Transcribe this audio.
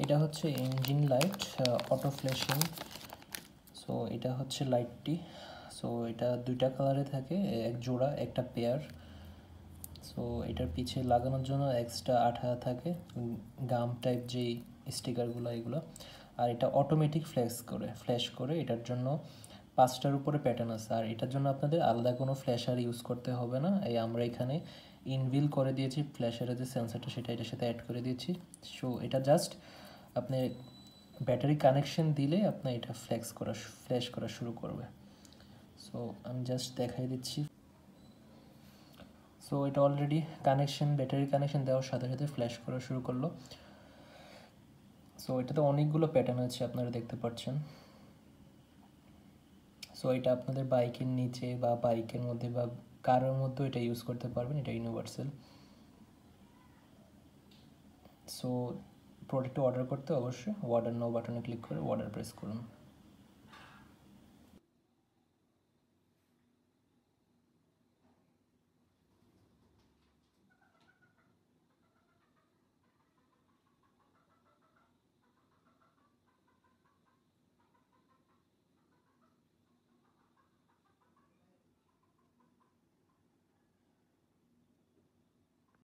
এটা হচ্ছে engine light auto flashing. So এটা হচ্ছে লাইটটি। সো এটা দুইটা কালারে থাকে, এক জোড়া একটা পেয়ার। সো এটার পিছে লাগানোর জন্য এক্সট্রা আঠা থাকে, গাম টাইপ যেই স্টিকারগুলো এগুলো। আর এটা অটোমেটিক ফ্ল্যাশ করে এটার জন্য 5টার উপরে প্যাটার্ন আছে। আর এটার জন্য আপনাদের আলাদা কোনো ফ্ল্যাশার ইউজ করতে হবে না। আমরা এখানে ইনভিল করে দিয়েছি ফ্ল্যাশারের যে সেন্সারটা, সেটা এটার সাথে অ্যাড করে দিয়েছি। সো এটা জাস্ট আপনি ব্যাটারি কানেকশন দিলে আপনার এটা ফ্ল্যাশ করা শুরু করবে। সো আমি জাস্ট দেখাই দিচ্ছি। সো এটা অলরেডি ব্যাটারি কানেকশন দেওয়ার সাথে সাথে ফ্ল্যাশ করা শুরু করলো। সো এটাতে অনেকগুলো প্যাটার্ন আছে, আপনারা দেখতে পাচ্ছেন। সো এটা আপনাদের বাইকের নিচে বা বাইকের মধ্যে বা কারের মধ্যে এটা ইউজ করতে পারবেন, এটা ইউনিভার্সাল। সো প্রোডাক্টটা অর্ডার করতে অবশ্যই অর্ডার নাও বাটনে ক্লিক করে অর্ডার প্রেস করুন।